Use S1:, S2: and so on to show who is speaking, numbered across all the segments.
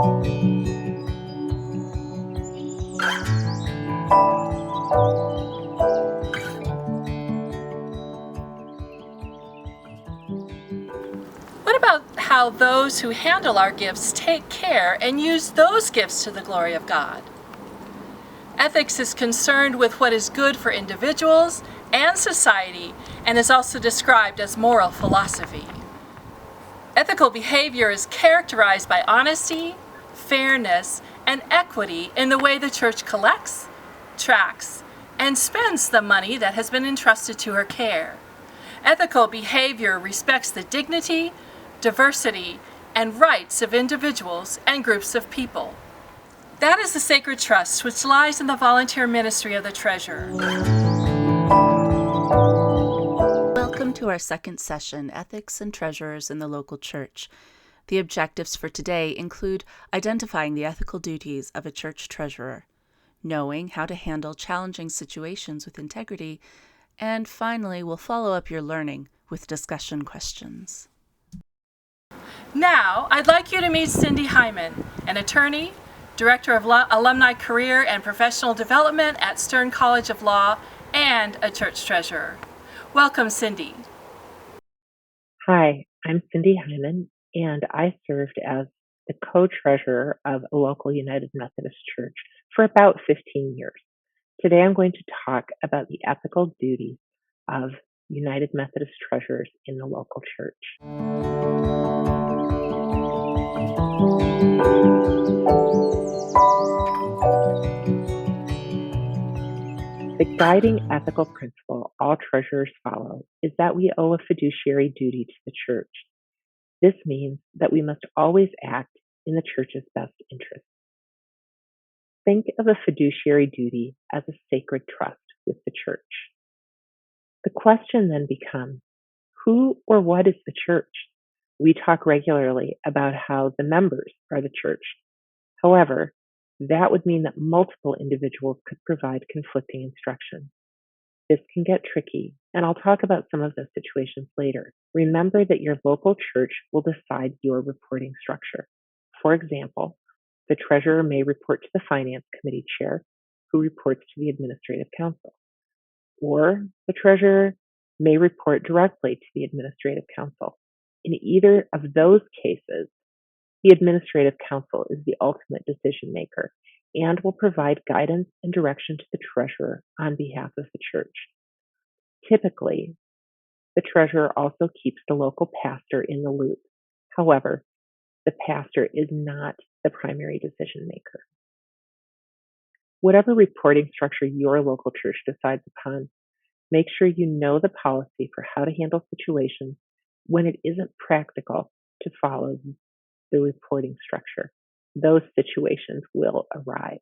S1: What about how those who handle our gifts take care and use those gifts to the glory of God? Ethics is concerned with what is good for individuals and society and is also described as moral philosophy. Ethical behavior is characterized by honesty, fairness, and equity in the way the church collects, tracks, and spends the money that has been entrusted to her care. Ethical behavior respects the dignity, diversity, and rights of individuals and groups of people. That is the sacred trust which lies in the volunteer ministry of the treasurer.
S2: Welcome to our second session, Ethics and Treasurers in the Local Church. The objectives for today include identifying the ethical duties of a church treasurer, knowing how to handle challenging situations with integrity, and finally, we'll follow up your learning with discussion questions.
S1: Now, I'd like you to meet Cindy Hyman, an attorney, Director of Alumni Career and Professional Development at Stern College of Law, and a church treasurer. Welcome, Cindy.
S3: Hi, I'm Cindy Hyman, and I served as the co-treasurer of a local United Methodist church for about 15 years. Today I'm going to talk about the ethical duties of United Methodist treasurers in the local church. The guiding ethical principle all treasurers follow is that we owe a fiduciary duty to the church. This means that we must always act in the church's best interest. Think of a fiduciary duty as a sacred trust with the church. The question then becomes, who or what is the church? We talk regularly about how the members are the church. However, that would mean that multiple individuals could provide conflicting instruction. This can get tricky, and I'll talk about some of those situations later. Remember that your local church will decide your reporting structure. For example, the treasurer may report to the finance committee chair, who reports to the administrative council. Or the treasurer may report directly to the administrative council. In either of those cases, the administrative council is the ultimate decision maker and will provide guidance and direction to the treasurer on behalf of the church. Typically, the treasurer also keeps the local pastor in the loop. However, the pastor is not the primary decision maker. Whatever reporting structure your local church decides upon, make sure you know the policy for how to handle situations when it isn't practical to follow the reporting structure. Those situations will arise.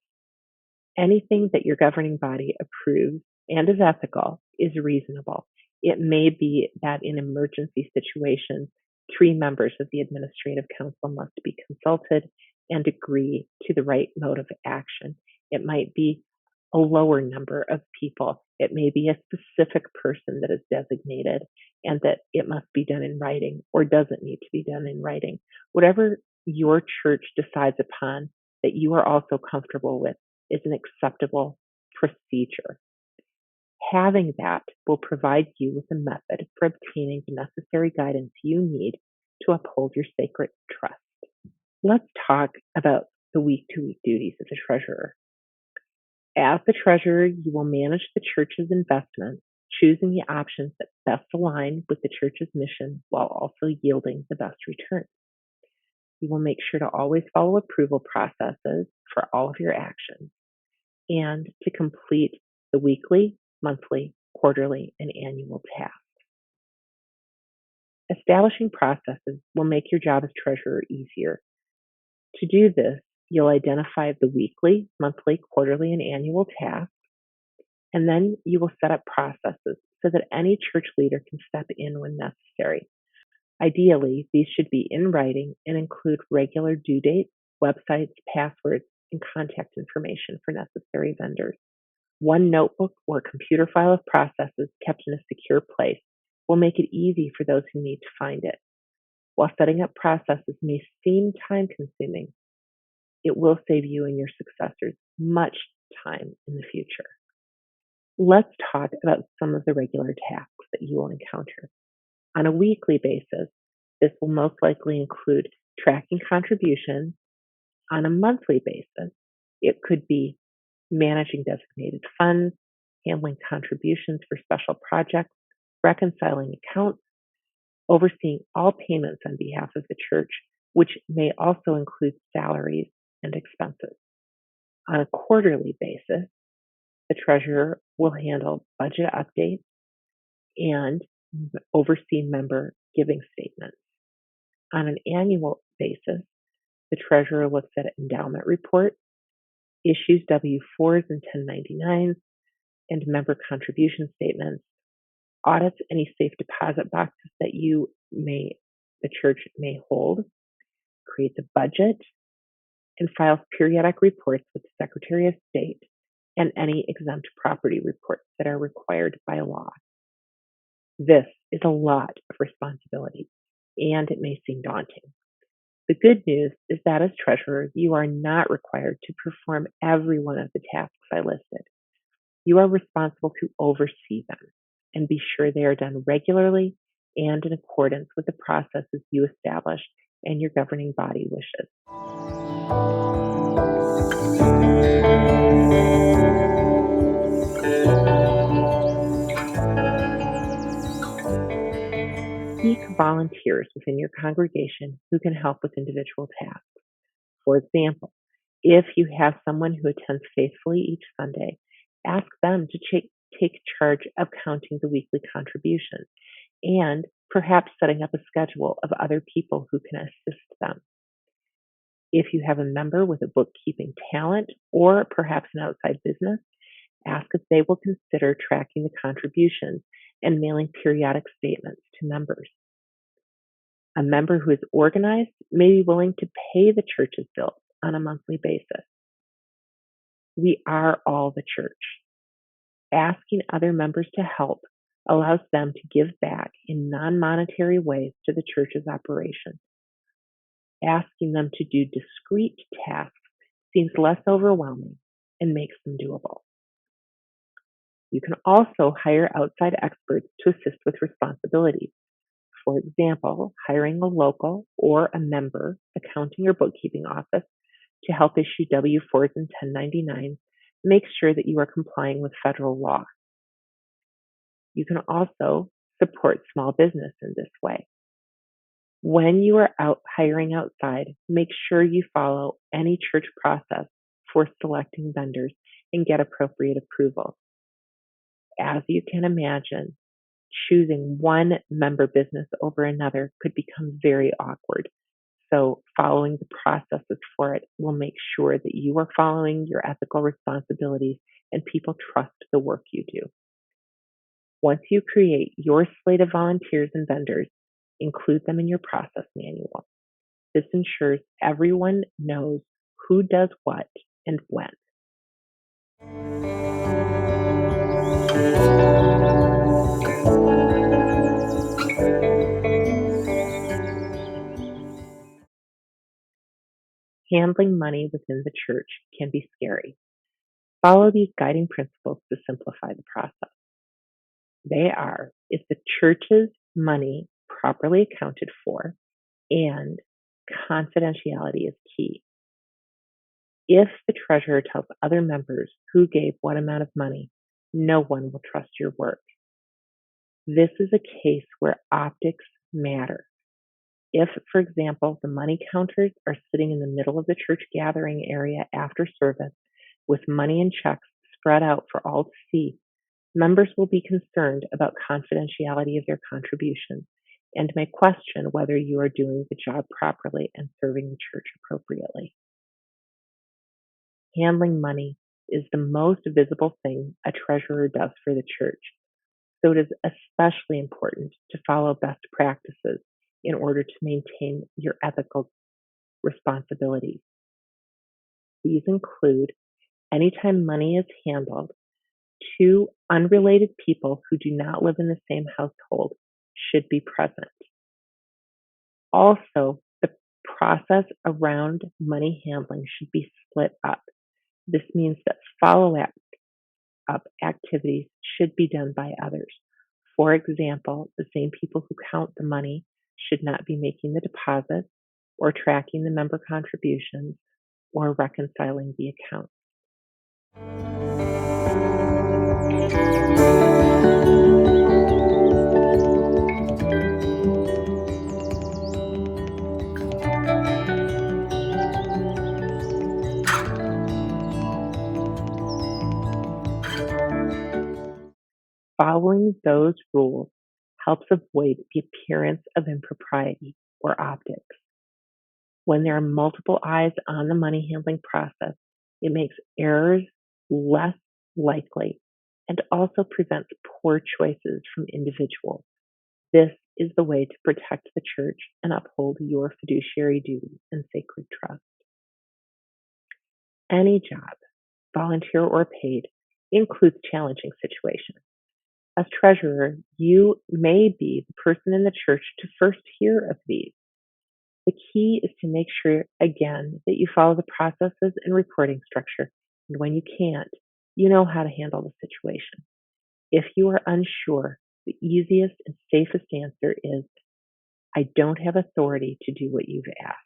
S3: Anything that your governing body approves and is ethical is reasonable. It may be that in emergency situations, 3 members of the administrative council must be consulted and agree to the right mode of action. It might be a lower number of people. It may be a specific person that is designated and that it must be done in writing or doesn't need to be done in writing. Whatever your church decides upon that you are also comfortable with is an acceptable procedure. Having that will provide you with a method for obtaining the necessary guidance you need to uphold your sacred trust. Let's talk about the week-to-week duties of the treasurer. As the treasurer, you will manage the church's investments, choosing the options that best align with the church's mission while also yielding the best return. You will make sure to always follow approval processes for all of your actions and to complete the weekly, monthly, quarterly, and annual tasks. Establishing processes will make your job as treasurer easier. To do this, you'll identify the weekly, monthly, quarterly, and annual tasks, and then you will set up processes so that any church leader can step in when necessary. Ideally, these should be in writing and include regular due dates, websites, passwords, and contact information for necessary vendors. One notebook or computer file of processes kept in a secure place will make it easy for those who need to find it. While setting up processes may seem time-consuming, It will save you and your successors much time in the future. Let's talk about some of the regular tasks that you will encounter. On a weekly basis, this will most likely include tracking contributions. On a monthly basis, it could be managing designated funds, handling contributions for special projects, reconciling accounts, overseeing all payments on behalf of the church, which may also include salaries and expenses. On a quarterly basis, the treasurer will handle budget updates and oversee member giving statements. On an annual basis, the treasurer looks at endowment reports, issues W-4s and 1099s, and member contribution statements, audits any safe deposit boxes that the church may hold, creates a budget, and files periodic reports with the Secretary of State and any exempt property reports that are required by law. This is a lot of responsibility, and it may seem daunting. The good news is that as treasurer, you are not required to perform every one of the tasks I listed. You are responsible to oversee them and be sure they are done regularly and in accordance with the processes you establish and your governing body wishes. Seek volunteers within your congregation who can help with individual tasks. For example, if you have someone who attends faithfully each Sunday, ask them to take charge of counting the weekly contributions and perhaps setting up a schedule of other people who can assist them. If you have a member with a bookkeeping talent or perhaps an outside business, ask if they will consider tracking the contributions and mailing periodic statements to members. A member who is organized may be willing to pay the church's bills on a monthly basis. We are all the church. Asking other members to help allows them to give back in non-monetary ways to the church's operation. Asking them to do discrete tasks seems less overwhelming and makes them doable. You can also hire outside experts to assist with responsibilities. For example, hiring a local or a member accounting or bookkeeping office to help issue W-4s and 1099s makes sure that you are complying with federal law. You can also support small business in this way. When you are out hiring outside, make sure you follow any church process for selecting vendors and get appropriate approval. As you can imagine, choosing one member business over another could become very awkward. So following the processes for it will make sure that you are following your ethical responsibilities and people trust the work you do. Once you create your slate of volunteers and vendors, include them in your process manual. This ensures everyone knows who does what and when. Handling money within the church can be scary. Follow these guiding principles to simplify the process. They are: is the church's money properly accounted for, and confidentiality is key. If the treasurer tells other members who gave what amount of money, no one will trust your work. This is a case where optics matter. If, for example, the money counters are sitting in the middle of the church gathering area after service with money and checks spread out for all to see, members will be concerned about confidentiality of their contributions and may question whether you are doing the job properly and serving the church appropriately. Handling money is the most visible thing a treasurer does for the church, so it is especially important to follow best practices in order to maintain your ethical responsibilities. These include: anytime money is handled, 2 unrelated people who do not live in the same household should be present. Also, the process around money handling should be split up. This means that follow-up activities should be done by others. For example, the same people who count the money should not be making the deposits or tracking the member contributions or reconciling the accounts. Following those rules helps avoid the appearance of impropriety or optics. When there are multiple eyes on the money handling process, it makes errors less likely and also prevents poor choices from individuals. This is the way to protect the church and uphold your fiduciary duty and sacred trust. Any job, volunteer or paid, includes challenging situations. As treasurer, you may be the person in the church to first hear of these. The key is to make sure, again, that you follow the processes and reporting structure, and when you can't, you know how to handle the situation. If you are unsure, the easiest and safest answer is, I don't have authority to do what you've asked.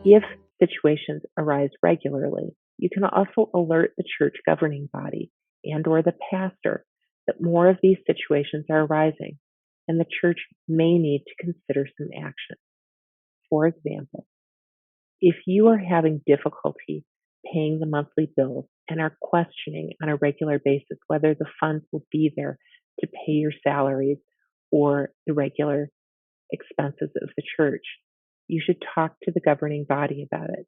S3: If situations arise regularly, you can also alert the church governing body and or the pastor that more of these situations are arising, and the church may need to consider some action. For example, if you are having difficulty paying the monthly bills and are questioning on a regular basis whether the funds will be there to pay your salaries or the regular expenses of the church, you should talk to the governing body about it.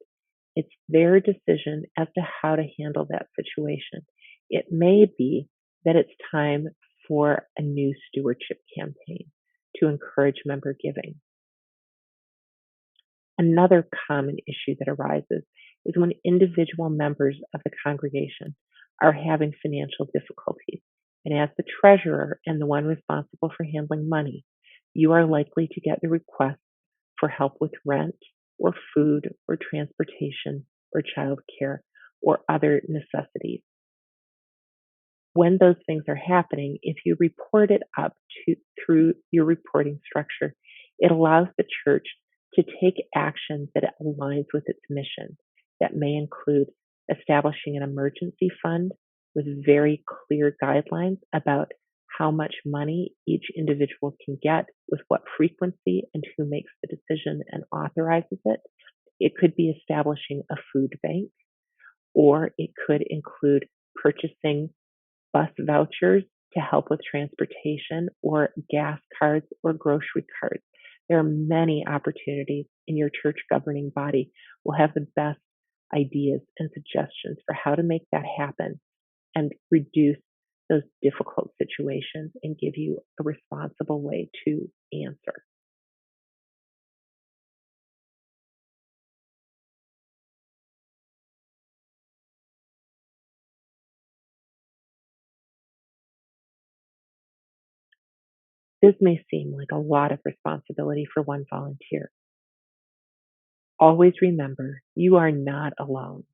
S3: It's their decision as to how to handle that situation. It may be that it's time for a new stewardship campaign to encourage member giving. Another common issue that arises is when individual members of the congregation are having financial difficulties. And as the treasurer and the one responsible for handling money, you are likely to get the request for help with rent or food or transportation or child care or other necessities. When those things are happening, if you report it up through your reporting structure, it allows the church to take action that aligns with its mission. That may include establishing an emergency fund with very clear guidelines about how much money each individual can get, with what frequency, and who makes the decision and authorizes it. It could be establishing a food bank, or it could include purchasing bus vouchers to help with transportation, or gas cards or grocery cards. There are many opportunities, and your church governing body will have the best ideas and suggestions for how to make that happen and reduce those difficult situations and give you a responsible way to answer. This may seem like a lot of responsibility for one volunteer. Always remember, you are not alone.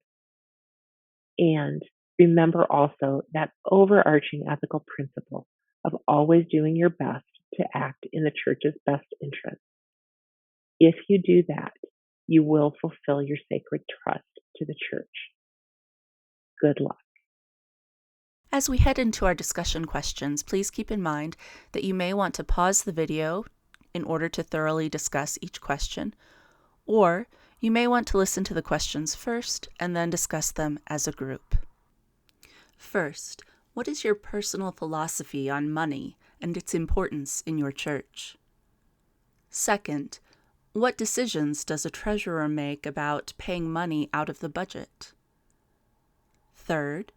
S3: And remember also that overarching ethical principle of always doing your best to act in the church's best interest. If you do that, you will fulfill your sacred trust to the church. Good luck.
S2: As we head into our discussion questions, please keep in mind that you may want to pause the video in order to thoroughly discuss each question, or you may want to listen to the questions first and then discuss them as a group. First, what is your personal philosophy on money and its importance in your church? Second, what decisions does a treasurer make about paying money out of the budget? Third,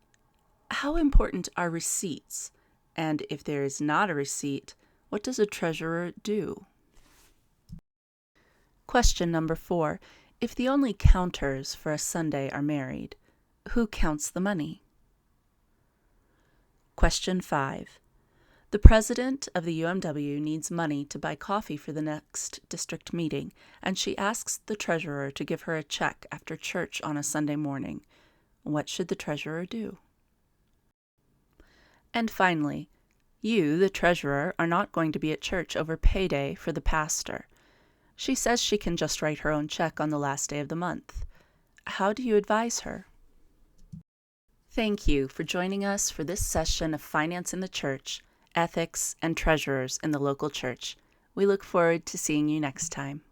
S2: how important are receipts? And if there is not a receipt, what does a treasurer do? Question number 4. If the only counters for a Sunday are married, who counts the money? Question 5. The president of the UMW needs money to buy coffee for the next district meeting, and she asks the treasurer to give her a check after church on a Sunday morning. What should the treasurer do? And finally, you, the treasurer, are not going to be at church over payday for the pastor. She says she can just write her own check on the last day of the month. How do you advise her? Thank you for joining us for this session of Finance in the Church, Ethics, and Treasurers in the Local Church. We look forward to seeing you next time.